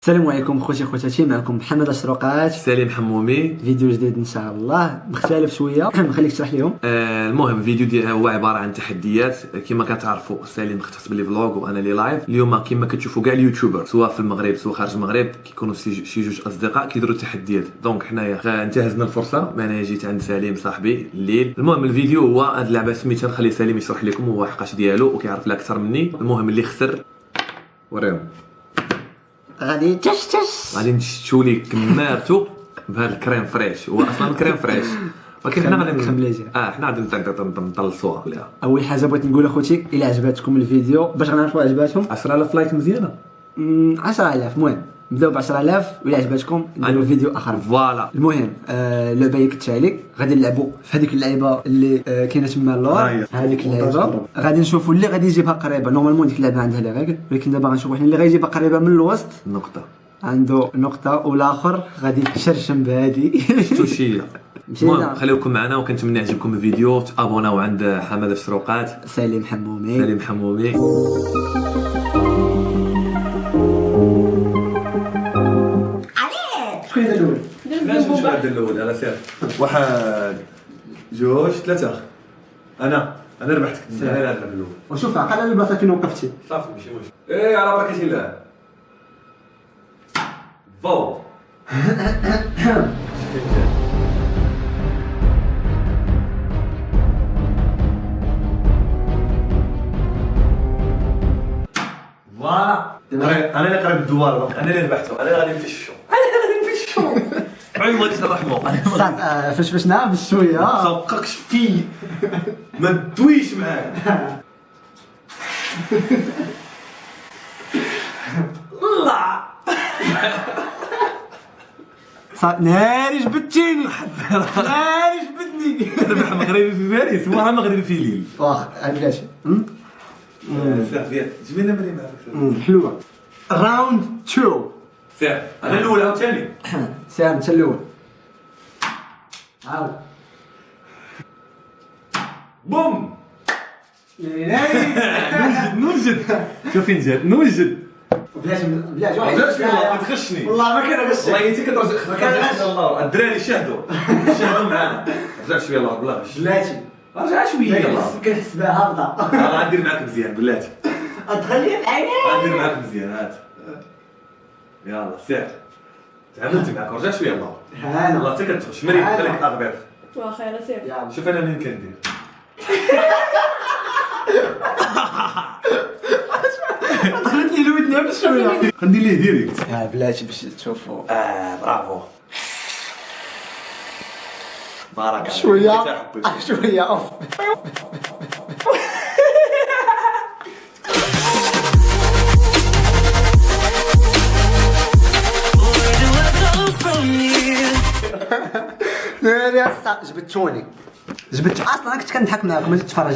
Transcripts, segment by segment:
السلام عليكم خوتي خواتاتي، معكم محمد اشرقات. سليم حمومي. فيديو جديد ان شاء الله مختلف شويه. نخليك تشرح لهم. المهم الفيديو ديالها هو عباره عن تحديات. كما كتعرفوا سليم مختص باللي فلوغ وانا لي لايف. اليوم كما كتشوفوا كاع اليوتيوبر سواء في المغرب سواء خارج المغرب كيكونوا شي جوج اصدقاء كيديروا تحديات. دونك حنايا انتهزنا الفرصه، انا جيت عند سليم صاحبي الليل. المهم الفيديو هو هاد اللعبه سميتها، نخلي سليم يشرح لكم هو حقاش ديالو وكيعرف لها اكثر مني. المهم اللي خسر وريهم غادي تش غادي نشتو ليه كمارتو بهذا الكريم فريش. هو اصلا كريم فريش ولكن حنا غادي حنا غادي نطلصوها. اول حاجه بغيت نقول اخوتي الا عجباتكم الفيديو باش غنعرفوا عجباتهم 10000 لايك مزيانه. 10000 المهم نبداو ب 10000 ولا عجباتكم نديروا فيديو اخر. فوالا المهم اللعبه هي كالتالي، غادي نلعبوا في هذيك اللعيبه اللي كاينه تما اللور. هذيك اللعيبه غادي نشوفوا اللي غادي يجيبها قريبه. نورمالمون ديك اللعبه عندها لي ريغل، ولكن دابا غنشوفوا حنا اللي غيجيبها قريبه من الوسط نقطه عنده نقطه والاخر غادي يشرشم بهادي توشيه. المهم خليكم معنا وكنتمنى يعجبكم الفيديو. تابوناو عند حمد الشروقات. سليم حمومي. شكون هذا الاول؟ شنو هذا الاول؟ على سير. 1 2 3. انا ربحتك. انا هذا الاول. وشوف عقل على البلاصه فين وقفتي. صافي ماشي مشكل. على بركه الله. فو فوالا. انا اللي قريب الدوار، انا اللي ربحته، انا اللي غادي نفششو. عيون غادي ترحمو. صافي فشفشنا بشويه. ما تسوقكش فيه، ما تدويش معايا. الله صافي ناري جبدتيني. ناري جبدني. ربح مغربي في باريس هو مغربي في ليل. واخ علاش صافي جبنا مري معاك حلوه. راوند 2. سير انا الاول عاوتاني. سير انت الاول. عاود بوم. ناري نوجد شوف فين جات نوجد. بلاش والله تغشني. والله ما كنغش. والله انت كترجع الله. الدراري شاهدوا معانا. رجع شويه الله بلا غش. بلاتي رجع شويه. كنحس بها هابطه. غندير معاك مزيان بلاتي. تخليه في عيني. غندير معاك مزيان. هات يلا سير. تعاملت معاك رجع شويه الله. هانا الله حتى كتخش مريض خليك اغبط. واخا يلا سير. شوف انا منين كندير. دخلت لي الودنيه بشويه. غندير ليه ديريكت. بلاتي باش تشوفوا. برافو. بارك شويه شويه اوف. جبدتوني اصلا كنت كنضحك معاكم ما تتفرج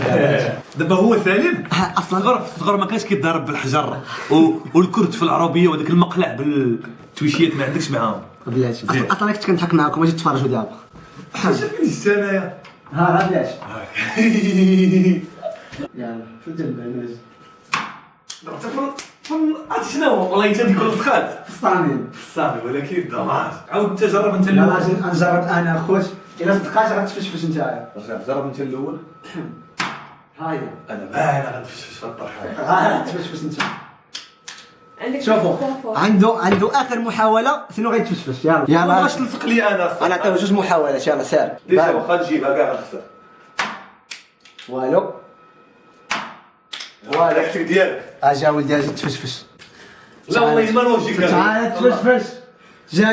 دابا هو سالم اصلا في الصغر ما كانش كيضرب بالحجر والكرت في العربيه وهذاك المقلع بالتويشيات ما عندكش معاهم. بلاتي اصلا كنت كنضحك معاكم ما تتفرجوا دابا. شوف فين جيت انايا. ها بلاتي يلا شو البرنامج عرفتي شنو والله انت ديك الوسخات الصامي ولكن دمار. عاود انت جرب انت لا الاول. نجرب انا خوت. الا صدقات غتفشفش نتايا. جرب انت الاول. هاي انا غنفشفش في الطرح. غتفشفش انت. عندك شوفوا عنده اخر محاوله شنو غيتفشفش. يلا باش تلصق لي انا نعطيو جوج محاولات. يلا سير ديجا واخا نجيبها كاع غنخسر. والو ريحتك ديالك. اجا ولدي اجي تفشفش. لا والله ما لوجيك. تعال تفشفش. جا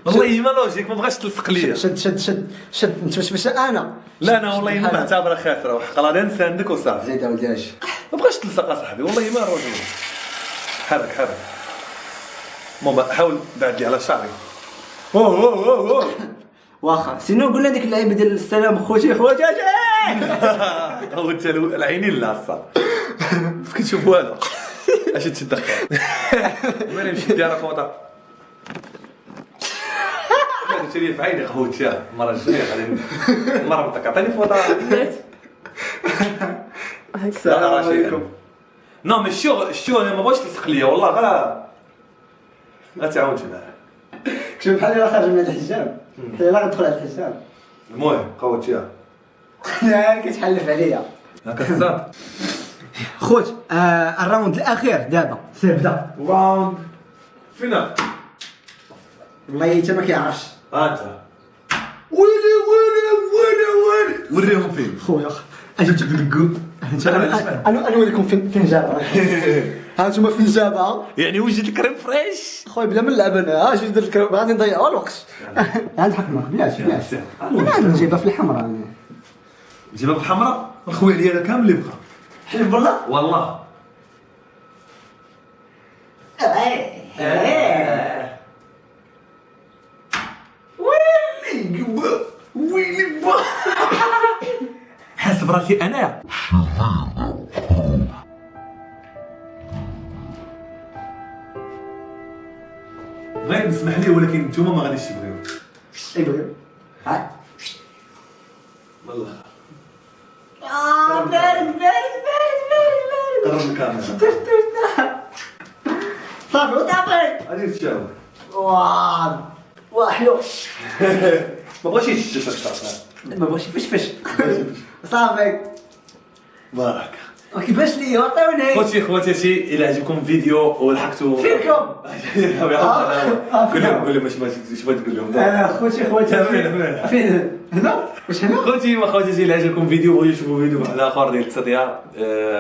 والله ما لوجيك ما بغاش تلصق ليا. شد نتفشفش انا. لا انا والله ما معتبرها خاسره وحق راه نساندك وصافي. زيد ولدي اجي ما بغاش تلصق اصاحبي والله ما روجي. حرك ماما حاول بعد لي على شعري. اوه واخا سينو قلنا ديك اللعيبه ديال السلام خوتي اجي هو انت العينين لا صح فين تشوف والو اش تدخل. وين نمشي ديالها فوطه. قلت لي في عيني خوتي المره الجايه غادي مربطك عطيني فوطه. السلام عليكم. نو مي الشو انا ما بغيتش تلصق ليا والله غير ما تعاونش معاه. كنت بحال الا خارج من الحجاب الا غندخل على الحجاب المهم قوتيها لا كتحلف عليا هكا الصاد. خوت. الراوند الاخير دابا سير بدا. راوند فينا. والله حتى ما كيعرفش. انت ويلي وريهم فين خويا اجي تدقوا انا نوريكم فين جابها. ها انتم فين جابها يعني وجد الكريم فريش. خويا بلا من اللعب انا اجي ندير الكريم غادي نضيعوا الوقت. هاد الحكمه بلاش انا نجيبها في الحمراء انا جيبها بالحمراء خويا عليا انا كامل اللي بغا. حلف بالله والله ويلي با حاس براسي انا غير نسمح لي ولكن نتوما ما غاديش تبغيو. ايوا ها والله بارد قرب الكاميرا صافي وصافي غادي تشاور. واه حلو ما بغيتيش تشوف اكثر. ما بغيتش فش صافي بارك. كيفاش ليا عطيوني خواتي الى عجبكم الفيديو ولحقتوا فينكم قول لهم اش بغيت تقول لهم. خوتي فين هنا واش هنا خواتي الى عجبكم الفيديو بغيتو تشوفوا فيديو واحد اخر ديال التضييع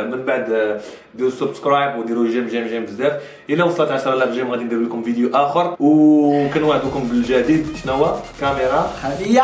من بعد ديروا سبسكرايب وديروا جيم بزاف. الى وصلت 10000 جيم غادي ندير لكم فيديو اخر وكنوعدكم بالجديد. شنو هو كاميرا خلية